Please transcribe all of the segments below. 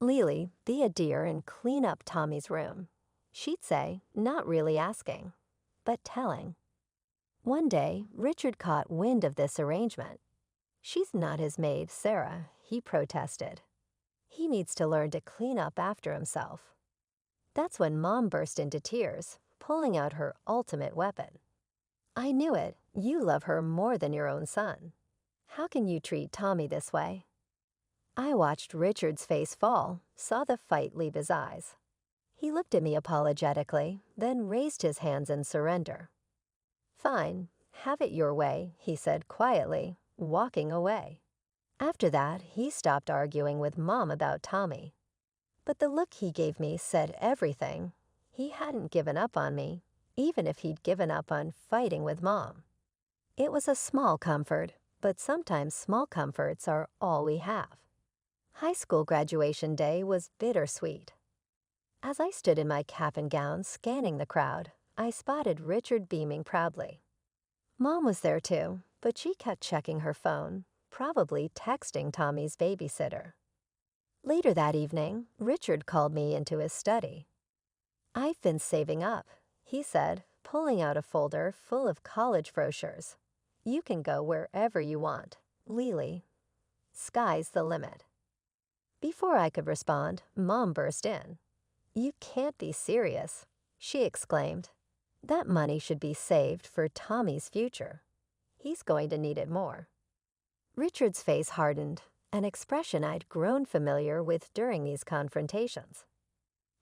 Lily, be a dear and clean up Tommy's room. She'd say, not really asking, but telling. One day, Richard caught wind of this arrangement. She's not his maid, Sarah, he protested. He needs to learn to clean up after himself. That's when Mom burst into tears, pulling out her ultimate weapon. I knew it. You love her more than your own son. How can you treat Tommy this way? I watched Richard's face fall, saw the fight leave his eyes. He looked at me apologetically, then raised his hands in surrender. Fine, have it your way, he said quietly, walking away. After that, he stopped arguing with Mom about Tommy. But the look he gave me said everything. He hadn't given up on me, even if he'd given up on fighting with Mom. It was a small comfort, but sometimes small comforts are all we have. High school graduation day was bittersweet. As I stood in my cap and gown scanning the crowd, I spotted Richard beaming proudly. Mom was there too, but she kept checking her phone, probably texting Tommy's babysitter. Later that evening, Richard called me into his study. I've been saving up, he said, pulling out a folder full of college brochures. You can go wherever you want, Lily. Sky's the limit. Before I could respond, Mom burst in. You can't be serious, she exclaimed. That money should be saved for Tommy's future. He's going to need it more. Richard's face hardened, an expression I'd grown familiar with during these confrontations.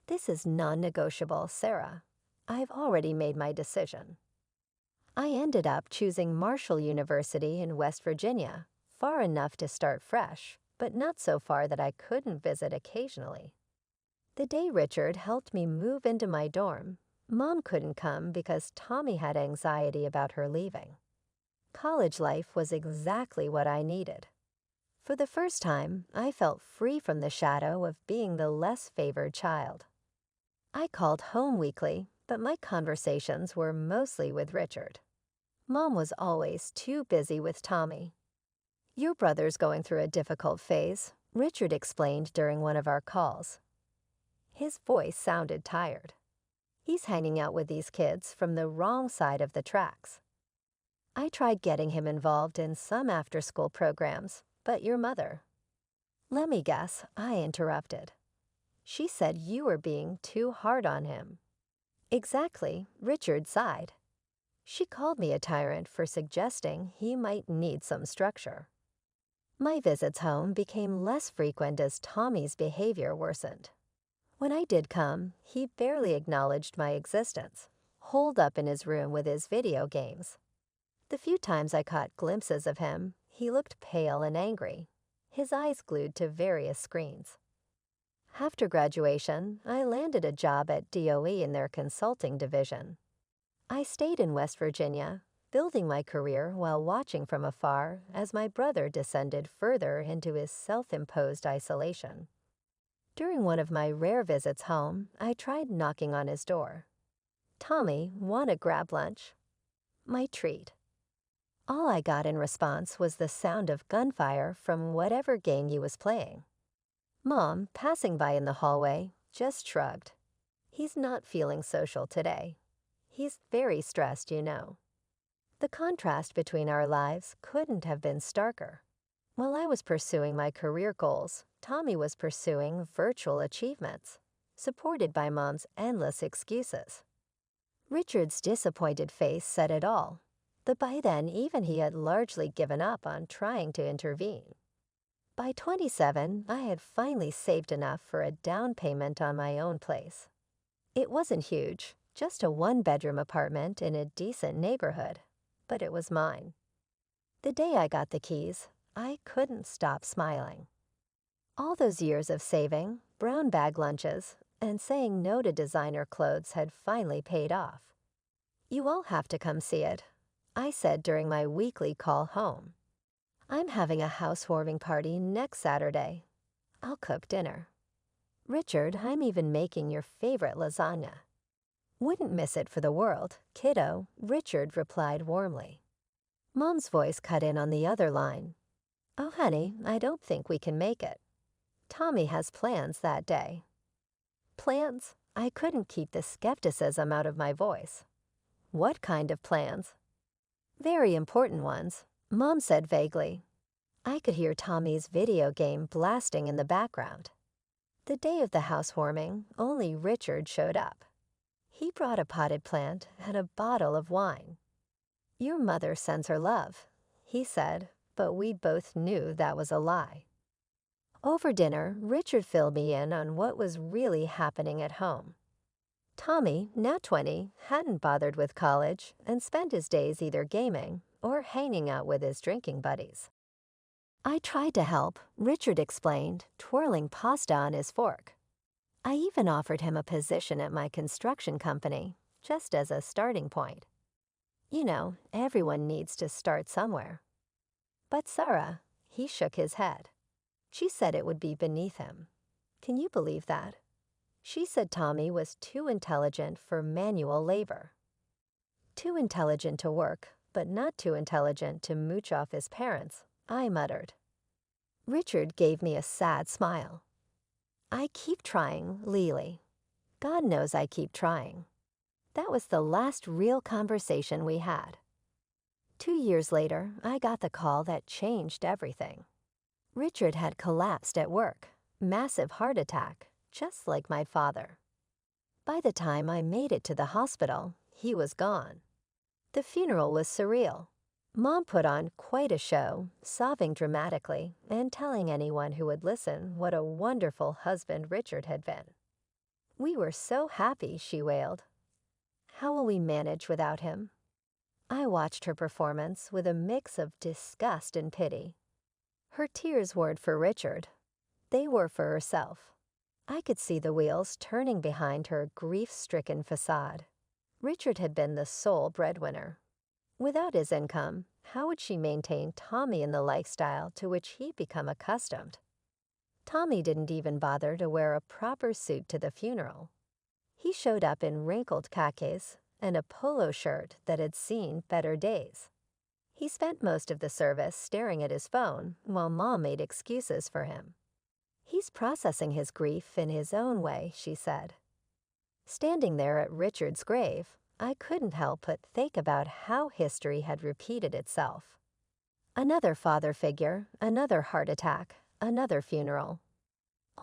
This is non-negotiable, Sarah. I've already made my decision. I ended up choosing Marshall University in West Virginia, far enough to start fresh, but not so far that I couldn't visit occasionally. The day Richard helped me move into my dorm, Mom couldn't come because Tommy had anxiety about her leaving. College life was exactly what I needed. For the first time, I felt free from the shadow of being the less favored child. I called home weekly, but my conversations were mostly with Richard. Mom was always too busy with Tommy. Your brother's going through a difficult phase, Richard explained during one of our calls. His voice sounded tired. He's hanging out with these kids from the wrong side of the tracks. I tried getting him involved in some after-school programs, but your mother. Let me guess, I interrupted. She said you were being too hard on him. Exactly, Richard sighed. She called me a tyrant for suggesting he might need some structure. My visits home became less frequent as Tommy's behavior worsened. When I did come, he barely acknowledged my existence, holed up in his room with his video games. The few times I caught glimpses of him, he looked pale and angry, his eyes glued to various screens. After graduation, I landed a job at DOE in their consulting division. I stayed in West Virginia, building my career while watching from afar as my brother descended further into his self-imposed isolation. During one of my rare visits home, I tried knocking on his door. Tommy, wanna grab lunch? My treat. All I got in response was the sound of gunfire from whatever game he was playing. Mom, passing by in the hallway, just shrugged. He's not feeling social today. He's very stressed, you know. The contrast between our lives couldn't have been starker. While I was pursuing my career goals, Tommy was pursuing virtual achievements, supported by Mom's endless excuses. Richard's disappointed face said it all, but by then even he had largely given up on trying to intervene. By 27, I had finally saved enough for a down payment on my own place. It wasn't huge, just a one-bedroom apartment in a decent neighborhood, but it was mine. The day I got the keys, I couldn't stop smiling. All those years of saving, brown bag lunches, and saying no to designer clothes had finally paid off. You all have to come see it, I said during my weekly call home. I'm having a housewarming party next Saturday. I'll cook dinner. Richard, I'm even making your favorite lasagna. Wouldn't miss it for the world, kiddo, Richard replied warmly. Mom's voice cut in on the other line. Oh, honey, I don't think we can make it. Tommy has plans that day. Plans? I couldn't keep the skepticism out of my voice. What kind of plans? Very important ones, Mom said vaguely. I could hear Tommy's video game blasting in the background. The day of the housewarming, only Richard showed up. He brought a potted plant and a bottle of wine. Your mother sends her love, he said, but we both knew that was a lie. Over dinner, Richard filled me in on what was really happening at home. Tommy, now 20, hadn't bothered with college and spent his days either gaming or hanging out with his drinking buddies. I tried to help, Richard explained, twirling pasta on his fork. I even offered him a position at my construction company, just as a starting point. You know, everyone needs to start somewhere. But Sarah, he shook his head. She said it would be beneath him. Can you believe that? She said Tommy was too intelligent for manual labor. Too intelligent to work, but not too intelligent to mooch off his parents, I muttered. Richard gave me a sad smile. I keep trying, Lily. God knows I keep trying. That was the last real conversation we had. 2 years later, I got the call that changed everything. Richard had collapsed at work, massive heart attack, just like my father. By the time I made it to the hospital, he was gone. The funeral was surreal. Mom put on quite a show, sobbing dramatically and telling anyone who would listen what a wonderful husband Richard had been. We were so happy, she wailed. How will we manage without him? I watched her performance with a mix of disgust and pity. Her tears weren't for Richard. They were for herself. I could see the wheels turning behind her grief-stricken facade. Richard had been the sole breadwinner. Without his income, how would she maintain Tommy in the lifestyle to which he'd become accustomed? Tommy didn't even bother to wear a proper suit to the funeral. He showed up in wrinkled khakis and a polo shirt that had seen better days. He spent most of the service staring at his phone while Mom made excuses for him. He's processing his grief in his own way, she said. Standing there at Richard's grave, I couldn't help but think about how history had repeated itself. Another father figure, another heart attack, another funeral.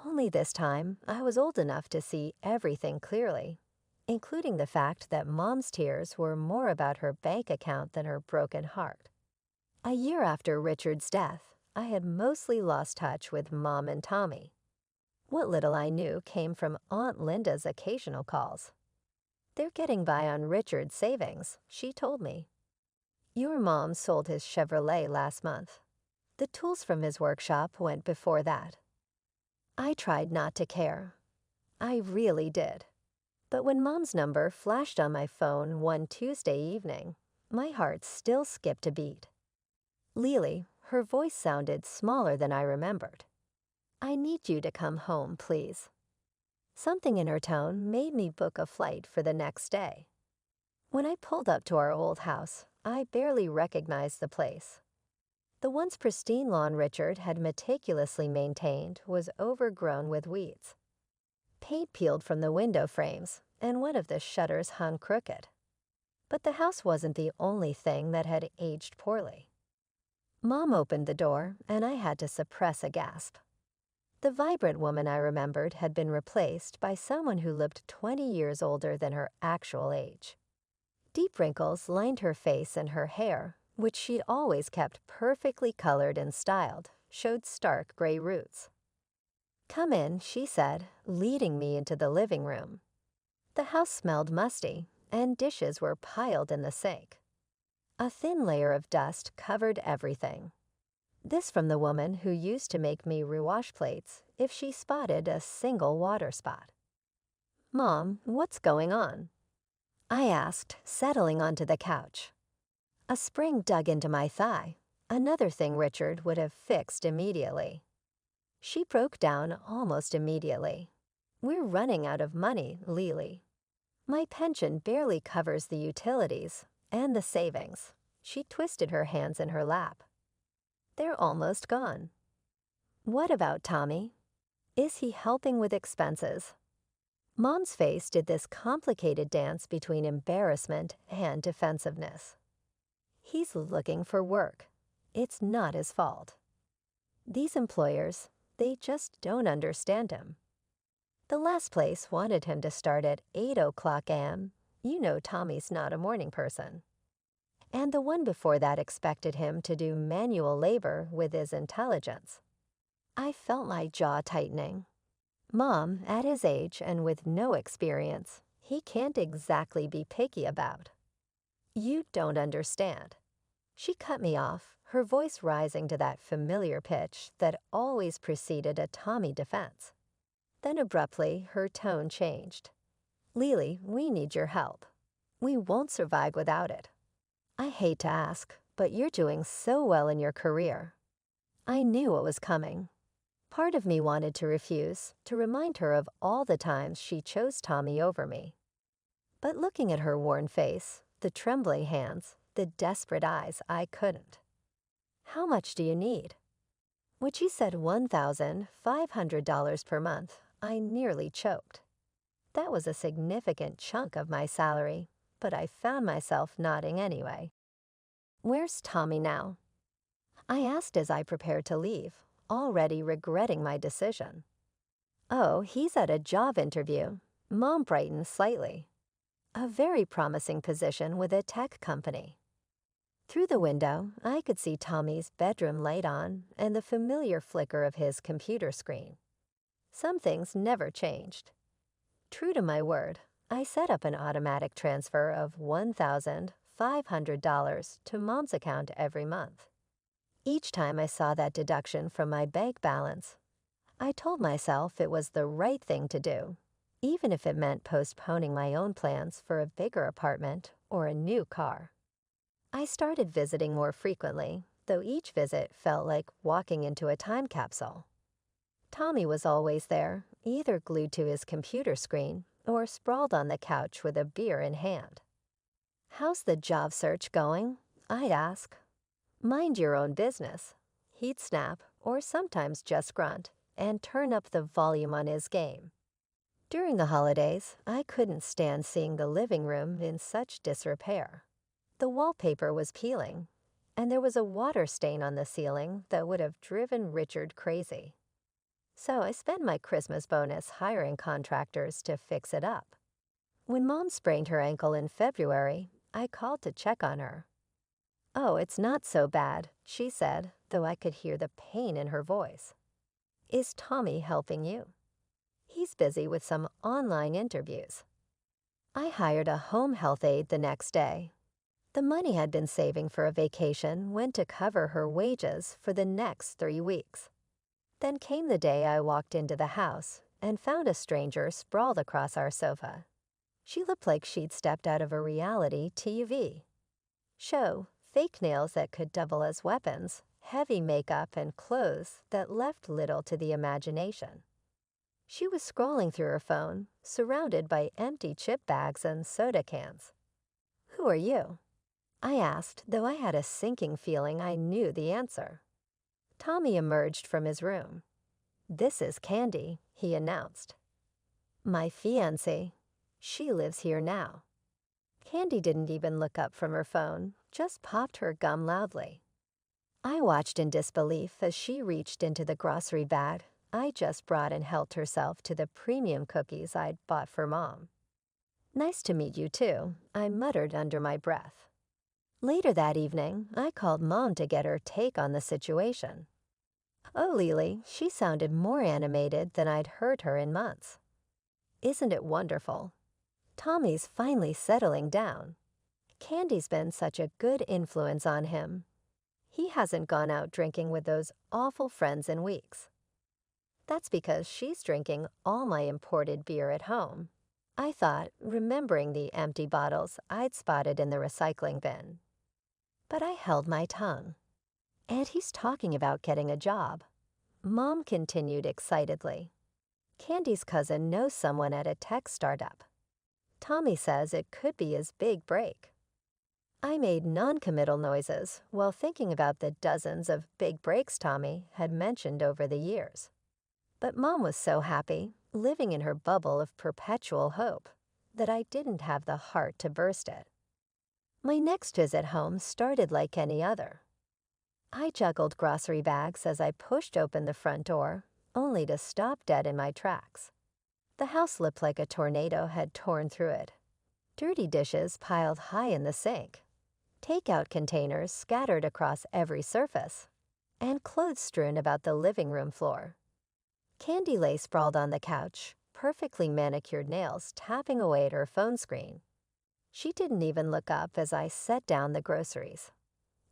Only this time, I was old enough to see everything clearly, including the fact that Mom's tears were more about her bank account than her broken heart. A year after Richard's death, I had mostly lost touch with Mom and Tommy. What little I knew came from Aunt Linda's occasional calls. They're getting by on Richard's savings, she told me. Your mom sold his Chevrolet last month. The tools from his workshop went before that. I tried not to care. I really did. But when Mom's number flashed on my phone one Tuesday evening, my heart still skipped a beat. Lily, her voice sounded smaller than I remembered. I need you to come home, please. Something in her tone made me book a flight for the next day. When I pulled up to our old house, I barely recognized the place. The once pristine lawn Richard had meticulously maintained was overgrown with weeds. Paint peeled from the window frames, and one of the shutters hung crooked. But the house wasn't the only thing that had aged poorly. Mom opened the door, and I had to suppress a gasp. The vibrant woman I remembered had been replaced by someone who looked 20 years older than her actual age. Deep wrinkles lined her face, and her hair, which she'd always kept perfectly colored and styled, showed stark gray roots. Come in, she said, leading me into the living room. The house smelled musty, and dishes were piled in the sink. A thin layer of dust covered everything. This from the woman who used to make me rewash plates if she spotted a single water spot. Mom, what's going on? I asked, settling onto the couch. A spring dug into my thigh, another thing Richard would have fixed immediately. She broke down almost immediately. We're running out of money, Lily. My pension barely covers the utilities and the savings. She twisted her hands in her lap. They're almost gone. What about Tommy? Is he helping with expenses? Mom's face did this complicated dance between embarrassment and defensiveness. He's looking for work. It's not his fault. These employers, they just don't understand him. The last place wanted him to start at 8 o'clock a.m. You know Tommy's not a morning person. And the one before that expected him to do manual labor with his intelligence. I felt my jaw tightening. Mom, at his age and with no experience, he can't exactly be picky about. You don't understand. She cut me off, her voice rising to that familiar pitch that always preceded a Tommy defense. Then abruptly, her tone changed. Lily, we need your help. We won't survive without it. I hate to ask, but you're doing so well in your career. I knew what was coming. Part of me wanted to refuse, to remind her of all the times she chose Tommy over me. But looking at her worn face, the trembling hands, the desperate eyes, I couldn't. How much do you need? When she said $1,500 per month, I nearly choked. That was a significant chunk of my salary, but I found myself nodding anyway. Where's Tommy now? I asked as I prepared to leave, already regretting my decision. Oh, he's at a job interview. Mom brightened slightly. A very promising position with a tech company. Through the window, I could see Tommy's bedroom light on and the familiar flicker of his computer screen. Some things never changed. True to my word, I set up an automatic transfer of $1,500 to Mom's account every month. Each time I saw that deduction from my bank balance, I told myself it was the right thing to do, even if it meant postponing my own plans for a bigger apartment or a new car. I started visiting more frequently, though each visit felt like walking into a time capsule. Tommy was always there, either glued to his computer screen or sprawled on the couch with a beer in hand. How's the job search going? I'd ask. Mind your own business. He'd snap, or sometimes just grunt, and turn up the volume on his game. During the holidays, I couldn't stand seeing the living room in such disrepair. The wallpaper was peeling, and there was a water stain on the ceiling that would have driven Richard crazy. So I spent my Christmas bonus hiring contractors to fix it up. When Mom sprained her ankle in February, I called to check on her. Oh, it's not so bad, she said, though I could hear the pain in her voice. Is Tommy helping you? He's busy with some online interviews. I hired a home health aide the next day. The money I'd been saving for a vacation went to cover her wages for the next 3 weeks. Then came the day I walked into the house and found a stranger sprawled across our sofa. She looked like she'd stepped out of a reality TV show, fake nails that could double as weapons, heavy makeup and clothes that left little to the imagination. She was scrolling through her phone, surrounded by empty chip bags and soda cans. Who are you? I asked, though I had a sinking feeling I knew the answer. Tommy emerged from his room. This is Candy, he announced. My fiancée. She lives here now. Candy didn't even look up from her phone, just popped her gum loudly. I watched in disbelief as she reached into the grocery bag I just brought and helped herself to the premium cookies I'd bought for Mom. Nice to meet you too, I muttered under my breath. Later that evening, I called Mom to get her take on the situation. Oh, Lily, she sounded more animated than I'd heard her in months. Isn't it wonderful? Tommy's finally settling down. Candy's been such a good influence on him. He hasn't gone out drinking with those awful friends in weeks. That's because she's drinking all my imported beer at home, I thought, remembering the empty bottles I'd spotted in the recycling bin. But I held my tongue. And he's talking about getting a job. Mom continued excitedly. Candy's cousin knows someone at a tech startup. Tommy says it could be his big break. I made non-committal noises while thinking about the dozens of big breaks Tommy had mentioned over the years. But Mom was so happy, living in her bubble of perpetual hope, that I didn't have the heart to burst it. My next visit home started like any other. I juggled grocery bags as I pushed open the front door, only to stop dead in my tracks. The house looked like a tornado had torn through it. Dirty dishes piled high in the sink, takeout containers scattered across every surface, and clothes strewn about the living room floor. Candy Lay sprawled on the couch, perfectly manicured nails tapping away at her phone screen. She didn't even look up as I set down the groceries.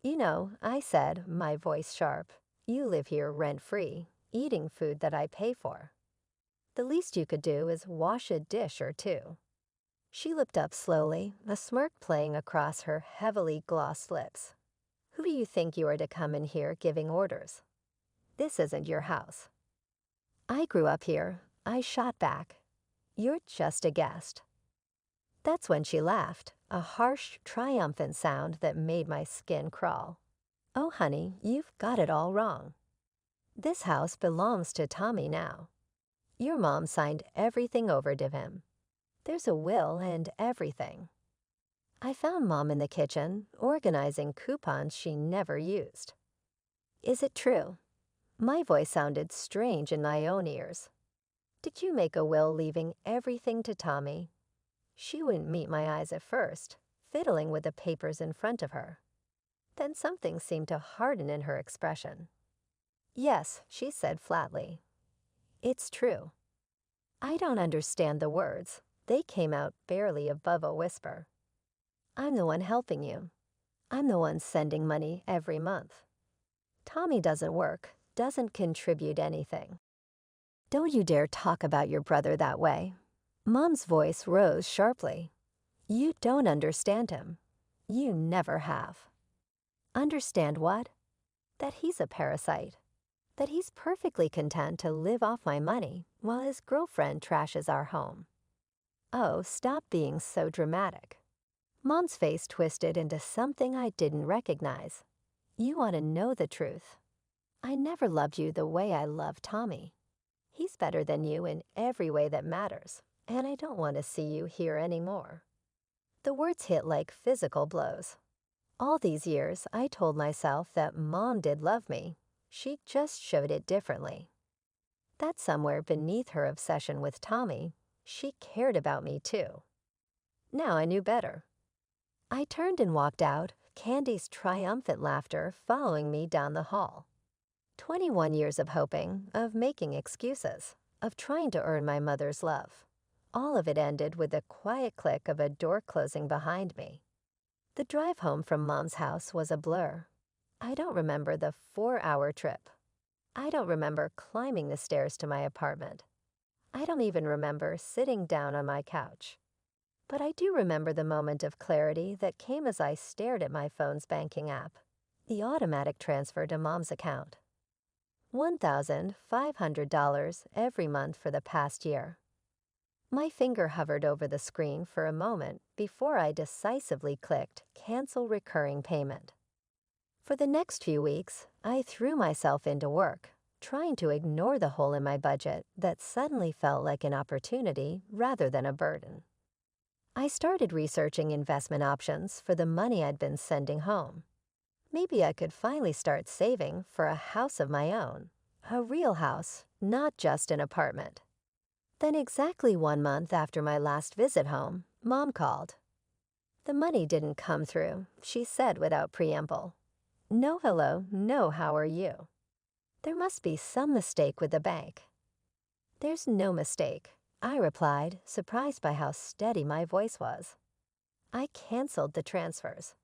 "You know," I said, my voice sharp, "you live here rent-free, eating food that I pay for. The least you could do is wash a dish or two." She looked up slowly, a smirk playing across her heavily glossed lips. "Who do you think you are to come in here giving orders? This isn't your house." "I grew up here," I shot back. "You're just a guest." That's when she laughed, a harsh, triumphant sound that made my skin crawl. "Oh, honey, you've got it all wrong. This house belongs to Tommy now. Your mom signed everything over to him. There's a will and everything." I found Mom in the kitchen, organizing coupons she never used. "Is it true?" My voice sounded strange in my own ears. "Did you make a will leaving everything to Tommy?" She wouldn't meet my eyes at first, fiddling with the papers in front of her. Then something seemed to harden in her expression. "Yes," she said flatly. "It's true." I don't understand the words. They came out barely above a whisper. "I'm the one helping you. I'm the one sending money every month. Tommy doesn't work, doesn't contribute anything." "Don't you dare talk about your brother that way." Mom's voice rose sharply. "You don't understand him. You never have." "Understand what?" "That he's a parasite. That he's perfectly content to live off my money while his girlfriend trashes our home." "Oh, stop being so dramatic." Mom's face twisted into something I didn't recognize. "You want to know the truth. I never loved you the way I love Tommy. He's better than you in every way that matters, and I don't want to see you here anymore." The words hit like physical blows. All these years, I told myself that Mom did love me. She just showed it differently. That somewhere beneath her obsession with Tommy, she cared about me too. Now I knew better. I turned and walked out, Candy's triumphant laughter following me down the hall. 21 years of hoping, of making excuses, of trying to earn my mother's love. All of it ended with the quiet click of a door closing behind me. The drive home from Mom's house was a blur. I don't remember the 4-hour trip. I don't remember climbing the stairs to my apartment. I don't even remember sitting down on my couch. But I do remember the moment of clarity that came as I stared at my phone's banking app, the automatic transfer to Mom's account. $1,500 every month for the past year. My finger hovered over the screen for a moment before I decisively clicked Cancel Recurring Payment. For the next few weeks, I threw myself into work, trying to ignore the hole in my budget that suddenly felt like an opportunity rather than a burden. I started researching investment options for the money I'd been sending home. Maybe I could finally start saving for a house of my own, a real house, not just an apartment. Then exactly 1 month after my last visit home, Mom called. The money didn't come through, she said without preamble. "No hello, no how are you." There must be some mistake with the bank. "There's no mistake," I replied, surprised by how steady my voice was. "I canceled the transfers."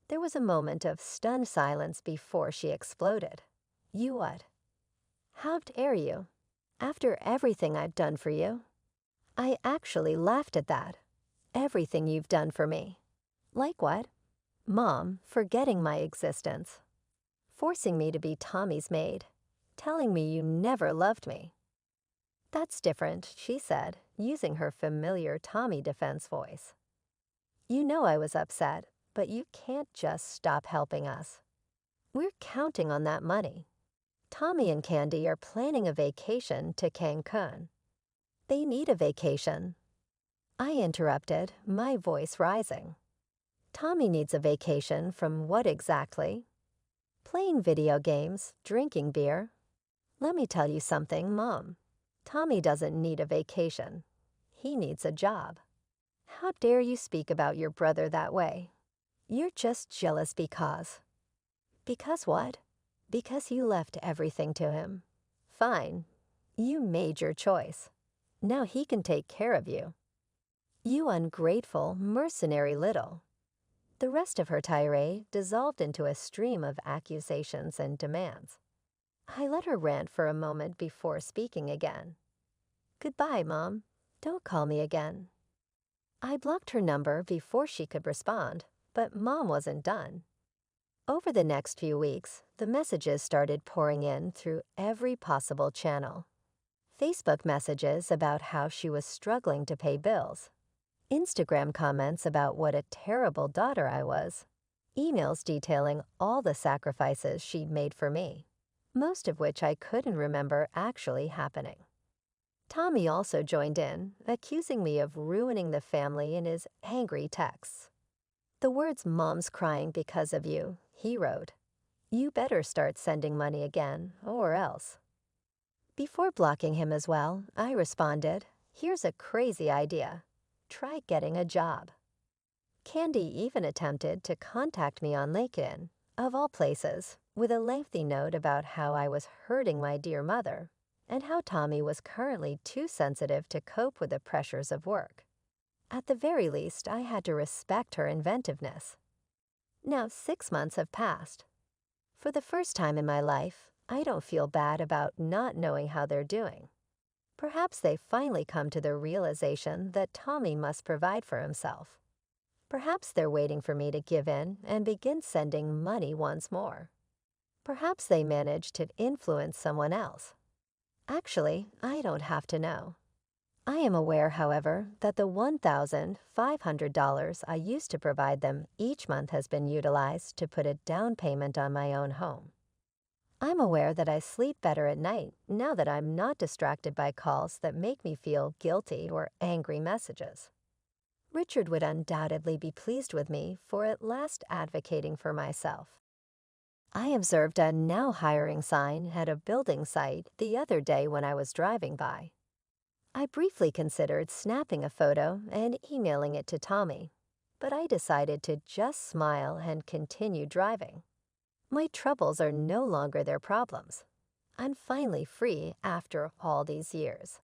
There was a moment of stunned silence before she exploded. "You what? How dare you? After everything I've done for you?" I actually laughed at that. "Everything you've done for me." "Like what?" "Mom, forgetting my existence. Forcing me to be Tommy's maid. Telling me you never loved me." "That's different," she said, using her familiar Tommy defense voice. "You know I was upset, but you can't just stop helping us. We're counting on that money. Tommy and Candy are planning a vacation to Cancun. They need a vacation. I interrupted, my voice rising. Tommy needs a vacation from what exactly? Playing video games, drinking beer. Let me tell you something, Mom. Tommy doesn't need a vacation. He needs a job. How dare you speak about your brother that way? You're just jealous because. Because what? Because you left everything to him. Fine. You made your choice. Now he can take care of you. You ungrateful, mercenary little. The rest of her tirade dissolved into a stream of accusations and demands. I let her rant for a moment before speaking again. Goodbye, Mom. Don't call me again. I blocked her number before she could respond, but Mom wasn't done. Over the next few weeks, the messages started pouring in through every possible channel. Facebook messages about how she was struggling to pay bills. Instagram comments about what a terrible daughter I was. Emails detailing all the sacrifices she'd made for me, most of which I couldn't remember actually happening. Tommy also joined in, accusing me of ruining the family in his angry texts. The words "Mom's crying because of you," he wrote. You better start sending money again, or else. Before blocking him as well, I responded, here's a crazy idea. Try getting a job. Candy even attempted to contact me on LinkedIn, of all places, with a lengthy note about how I was hurting my dear mother and how Tommy was currently too sensitive to cope with the pressures of work. At the very least, I had to respect her inventiveness. Now 6 months have passed. For the first time in my life, I don't feel bad about not knowing how they're doing. Perhaps they've finally come to the realization that Tommy must provide for himself. Perhaps they're waiting for me to give in and begin sending money once more. Perhaps they managed to influence someone else. Actually, I don't have to know. I am aware, however, that the $1,500 I used to provide them each month has been utilized to put a down payment on my own home. I'm aware that I sleep better at night now that I'm not distracted by calls that make me feel guilty or angry messages. Richard would undoubtedly be pleased with me for at last advocating for myself. I observed a "now hiring" sign at a building site the other day when I was driving by. I briefly considered snapping a photo and emailing it to Tommy, but I decided to just smile and continue driving. My troubles are no longer their problems. I'm finally free after all these years.